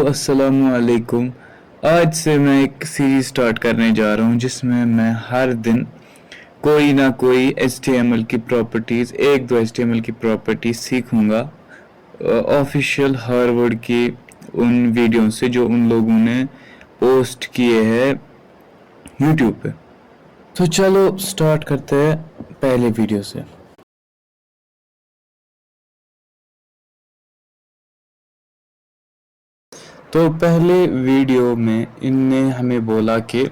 अस्सलामु अलैकुम। आज से मैं एक सीरीज स्टार्ट करने जा रहा हूँ जिसमें मैं हर दिन कोई ना कोई HTML की प्रॉपर्टीज़ एक दो HTML की प्रॉपर्टीज़ सीखूँगा ऑफिशियल हार्वर्ड की उन वीडियो से जो उन लोगों ने पोस्ट किए हैं यूट्यूब पे। तो चलो स्टार्ट करते हैं पहले वीडियो से। तो पहले वीडियो में इनने हमें बोला कि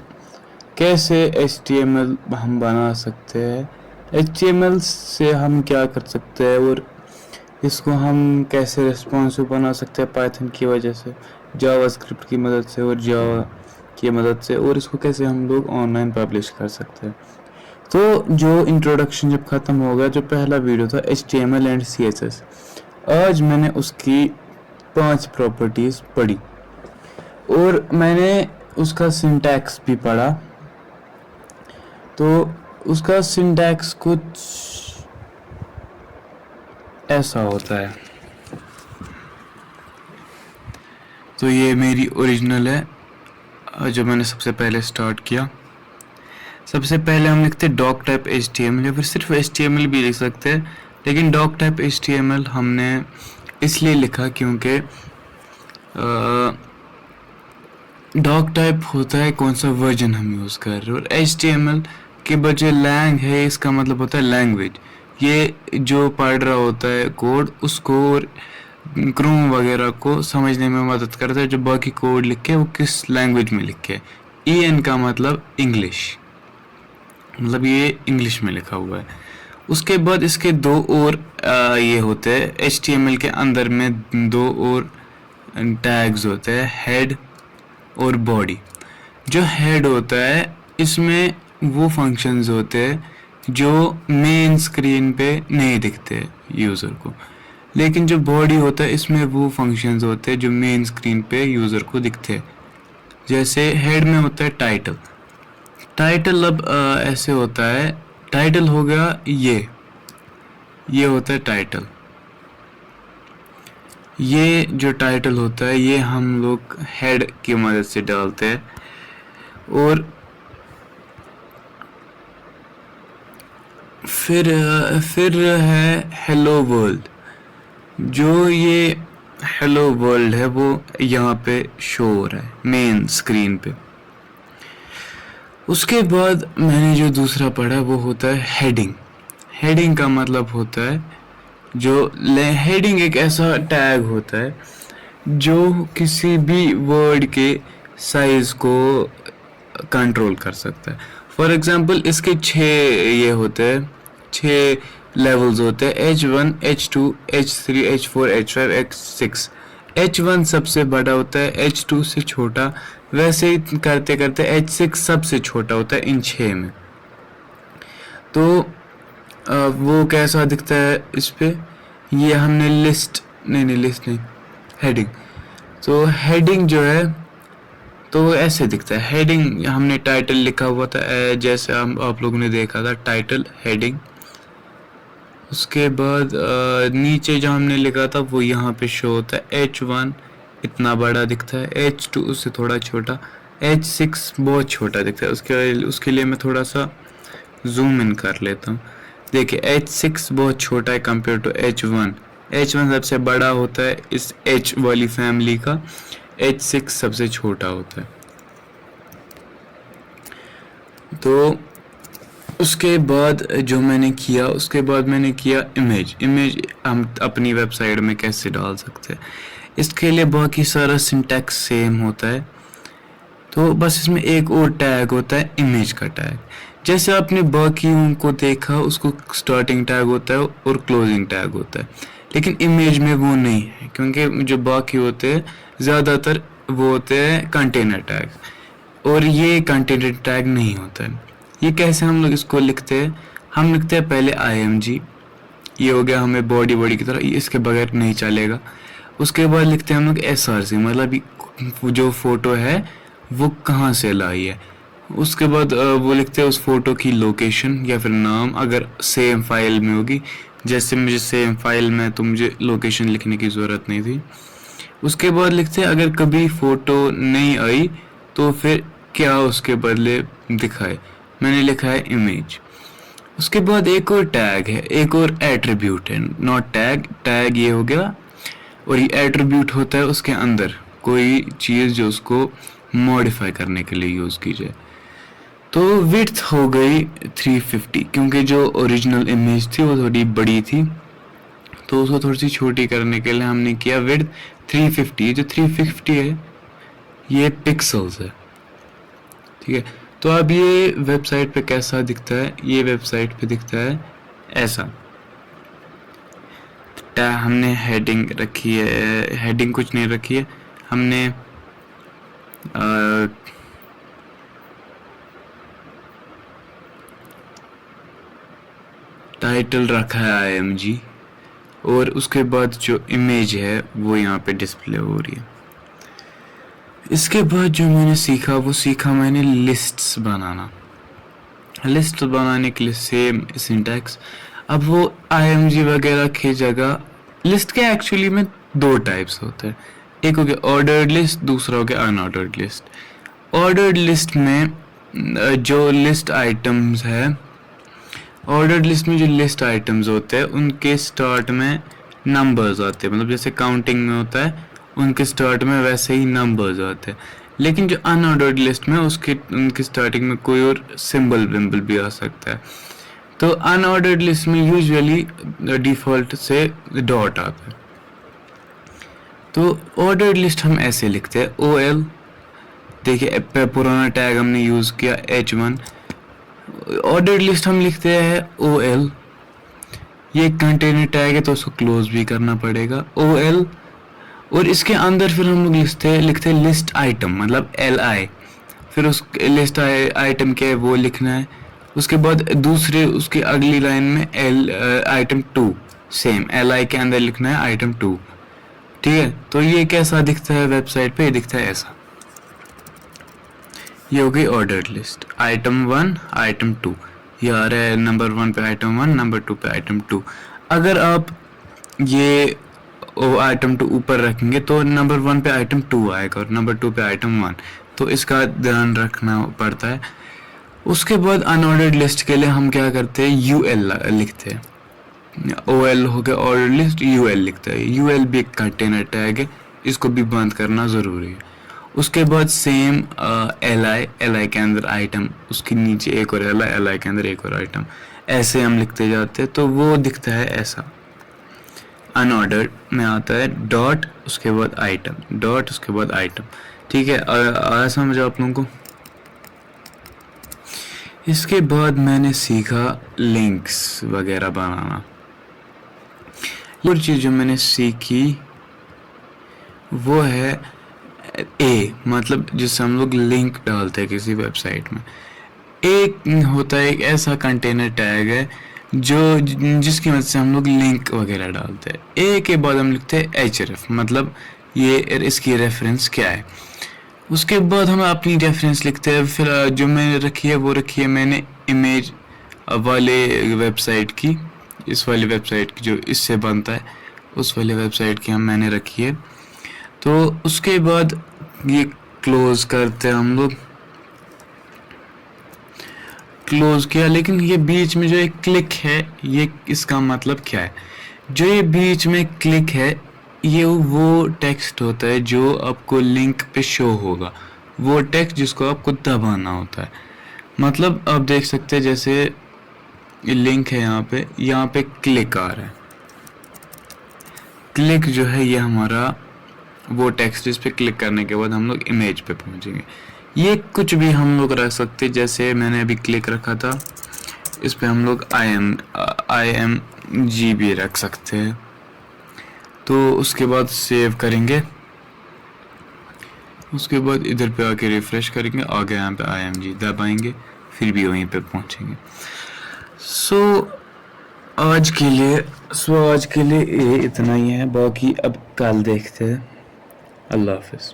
कैसे HTML हम बना सकते हैं, HTML से हम क्या कर सकते हैं और इसको हम कैसे रेस्पॉन्सिव बना सकते हैं पाइथन की वजह से, जावास्क्रिप्ट की मदद से और जावा की मदद से, और इसको कैसे हम लोग ऑनलाइन पब्लिश कर सकते हैं। तो जो इंट्रोडक्शन जब ख़त्म हो गया, जो पहला वीडियो था HTML एंड CSS, आज मैंने उसकी 5 प्रॉपर्टीज़ पढ़ी और मैंने उसका सिंटैक्स भी पढ़ा। तो उसका सिंटैक्स कुछ ऐसा होता है। तो ये मेरी ओरिजिनल है जो मैंने सबसे पहले स्टार्ट किया। सबसे पहले हम लिखते डॉक टाइप HTML या फिर सिर्फ HTML भी लिख सकते हैं, लेकिन डॉक टाइप HTML हमने इसलिए लिखा क्योंकि डॉक टाइप होता है कौन सा वर्जन हम यूज़ कर रहे हैं, और HTML के बजाय लैंग है, इसका मतलब होता है लैंग्वेज। ये जो पढ़ रहा होता है कोड उसको और क्रोम वगैरह को समझने में मदद करता है जो बाकी कोड लिखे वो किस लैंग्वेज में लिखे। EN का मतलब इंग्लिश, मतलब ये इंग्लिश में लिखा हुआ है। उसके बाद इसके दो और ये होते हैं HTML के अंदर में दो और टैग्स होते हैं, हेड और बॉडी। जो हेड होता है इसमें वो फंक्शंस होते हैं जो मेन स्क्रीन पे नहीं दिखते यूज़र को, लेकिन जो बॉडी होता है इसमें वो फंक्शंस होते हैं जो मेन स्क्रीन पे यूज़र को दिखते हैं। जैसे हेड में होता है टाइटल। टाइटल अब ऐसे होता है, टाइटल हो गया ये होता है टाइटल। ये जो टाइटल होता है ये हम लोग हेड की मदद से डालते हैं। और फिर है हेलो वर्ल्ड। जो ये हेलो वर्ल्ड है वो यहाँ पे शो हो रहा है मेन स्क्रीन पे। उसके बाद मैंने जो दूसरा पढ़ा वो होता है हेडिंग। हेडिंग का मतलब होता है हेडिंग एक ऐसा टैग होता है जो किसी भी वर्ड के साइज को कंट्रोल कर सकता है। फॉर एग्जांपल इसके 6 ये होते हैं, 6 लेवल्स होते हैं, H1, H2, H3, H4, H5, H6। H1 सबसे बड़ा होता है, H2 से छोटा, वैसे ही करते करते H6 सबसे छोटा होता है इन 6 में। तो वो कैसा दिखता है इस पे, ये हमने लिस्ट नहीं हेडिंग। तो हेडिंग जो है तो ऐसे दिखता है। हेडिंग हमने टाइटल लिखा हुआ था जैसे आप लोगों ने देखा था, टाइटल हेडिंग। उसके बाद नीचे जो हमने लिखा था वो यहाँ पे शो होता है। H1 इतना बड़ा दिखता है, H2 उससे थोड़ा छोटा, H6 बहुत छोटा दिखता है। उसके लिए मैं थोड़ा सा जूम इन कर लेता हूँ। देखिए H6 बहुत छोटा है कंपेयर टू H1। H1 सबसे बड़ा होता है इस H वाली फैमिली का, H6 सबसे छोटा होता है। तो उसके बाद जो मैंने किया इमेज हम अपनी वेबसाइट में कैसे डाल सकते हैं। इसके लिए बाकी सारा सिंटैक्स सेम होता है, तो बस इसमें एक और टैग होता है इमेज का टैग। जैसे आपने बाकियों को देखा उसको स्टार्टिंग टैग होता है और क्लोजिंग टैग होता है, लेकिन इमेज में वो नहीं है क्योंकि जो बाकी होते हैं ज़्यादातर वो होते हैं कंटेनर टैग, और ये कंटेनर टैग नहीं होता है। ये कैसे हम लोग इसको लिखते हैं, हम लिखते हैं पहले IMG, ये हो गया हमें बॉडी की तरह, इसके बगैर नहीं चलेगा। उसके बाद लिखते हैं हम लोग SRC, मतलब जो फोटो है वो कहाँ से लाई है। उसके बाद वो लिखते हैं उस फोटो की लोकेशन या फिर नाम, अगर सेम फाइल में होगी। जैसे मुझे सेम फाइल में तो मुझे लोकेशन लिखने की ज़रूरत नहीं थी। उसके बाद लिखते हैं अगर कभी फ़ोटो नहीं आई तो फिर क्या उसके बदले दिखाए। मैंने लिखा है इमेज। उसके बाद एक और टैग है, एक और एट्रीब्यूट है, नॉट टैग। टैग ये हो गया और ये एट्रीब्यूट होता है उसके अंदर कोई चीज़ जो उसको मॉडिफाई करने के लिए यूज़ की जाए। तो विड्थ हो गई 350 क्योंकि जो ओरिजिनल इमेज थी वो थोड़ी बड़ी थी, तो उसको थोड़ी सी छोटी करने के लिए हमने किया विड्थ 350। जो 350 है ये पिक्सल्स है, ठीक है। तो अब ये वेबसाइट पे कैसा दिखता है, ये वेबसाइट पे दिखता है ऐसा। हमने हेडिंग रखी है, हेडिंग कुछ नहीं रखी है हमने, टाइटल रखा है IMG और उसके बाद जो इमेज है वो यहाँ पे डिस्प्ले हो रही है। इसके बाद जो मैंने सीखा वो सीखा मैंने लिस्ट्स बनाना। लिस्ट बनाने के लिए सेम सिंटैक्स। अब वो IMG वगैरह की जगह लिस्ट के एक्चुअली में दो टाइप्स होते हैं, एक हो गया ऑर्डर्ड लिस्ट, दूसरा हो गया अनऑर्डर्ड लिस्ट। ऑर्डर्ड लिस्ट में जो लिस्ट आइटम्स है, ऑर्डर्ड लिस्ट में जो लिस्ट आइटम्स होते हैं उनके स्टार्ट में नंबर्स आते हैं, मतलब जैसे काउंटिंग में होता है उनके स्टार्ट में वैसे ही नंबर्स आते हैं। लेकिन जो अनऑर्डर्ड लिस्ट में उनकी स्टार्टिंग में कोई और सिंबल विम्बल भी आ सकता है। तो अनऑर्डर्ड लिस्ट में यूजुअली डिफ़ॉल्ट से डॉट आता है। तो ऑर्डर्ड लिस्ट हम ऐसे लिखते हैं OL। देखिए पुराना टैग हमने यूज़ किया H1। ऑर्डर्ड लिस्ट हम लिखते हैं OL। ये कंटेनर टैग है तो उसको क्लोज भी करना पड़ेगा OL। और इसके अंदर फिर हम लोग लिखते हैं लिस्ट आइटम, मतलब LI। फिर उस लिस्ट आइटम क्या है वो लिखना है। उसके बाद दूसरे उसकी अगली लाइन में आइटम 2 सेम LI के अंदर लिखना है आइटम 2, ठीक है। तो ये कैसा दिखता है वेबसाइट पे, ये दिखता है ऐसा। ये हो गई ऑर्डर्ड लिस्ट, आइटम 1 आइटम 2, ये आ रहा है नंबर 1 पे आइटम 1, नंबर 2 पे आइटम 2। अगर आप ये आइटम 2 ऊपर रखेंगे तो नंबर 1 पे आइटम 2 आएगा और नंबर 2 पे आइटम 1, तो इसका ध्यान रखना पड़ता है। उसके बाद अनऑर्डर्ड लिस्ट के लिए हम क्या करते हैं UL लिखते हैं। OL हो गया ऑर्डर लिस्ट, UL लिखता है। UL भी एक कंटेनर टैग है, इसको भी बंद करना ज़रूरी है। उसके बाद सेम LI के अंदर आइटम, उसके नीचे एक और LI के अंदर एक और आइटम, ऐसे हम लिखते जाते हैं तो वो दिखता है ऐसा। अनऑर्डर्ड में आता है डॉट उसके बाद आइटम, डॉट उसके बाद आइटम, ठीक है। आया समझ आप लोगों को। इसके बाद मैंने सीखा लिंक्स वगैरह बनाना। और चीज़ जो मैंने सीखी वो है मतलब जिससे हम लोग लिंक डालते हैं किसी वेबसाइट में। एक होता है एक ऐसा कंटेनर टैग है जो जिसकी मदद से हम लोग लिंक वगैरह डालते हैं। के बाद हम लिखते हैं href, मतलब ये इसकी रेफरेंस क्या है। उसके बाद हम अपनी रेफरेंस लिखते हैं। फिर जो मैंने रखी है वो रखी है मैंने इमेज वाले वेबसाइट की, इस वाली वेबसाइट की जो इससे बनता है उस वाली वेबसाइट की मैंने रखी है। तो उसके बाद ये क्लोज करते हैं हम लोग, क्लोज किया। लेकिन ये बीच में जो एक क्लिक है ये इसका मतलब क्या है, जो ये बीच में क्लिक है ये वो टेक्स्ट होता है जो आपको लिंक पे शो होगा, वो टेक्स्ट जिसको आपको दबाना होता है। मतलब आप देख सकते हैं जैसे ये लिंक है यहाँ पे क्लिक आ रहा है। क्लिक जो है ये हमारा वो टेक्स्ट जिस पे क्लिक करने के बाद हम लोग इमेज पे पहुंचेंगे। ये कुछ भी हम लोग रख सकते हैं, जैसे मैंने अभी क्लिक रखा था इस पे हम लोग IMG भी रख सकते हैं। तो उसके बाद सेव करेंगे, उसके बाद इधर पे आके रिफ्रेश करेंगे, आगे यहाँ पे IMG दबाएंगे, फिर भी वहीं पे पहुंचेंगे। आज के लिए ये इतना ही है, बाकी अब कल देखते हैं। अल्लाह हाफिज़।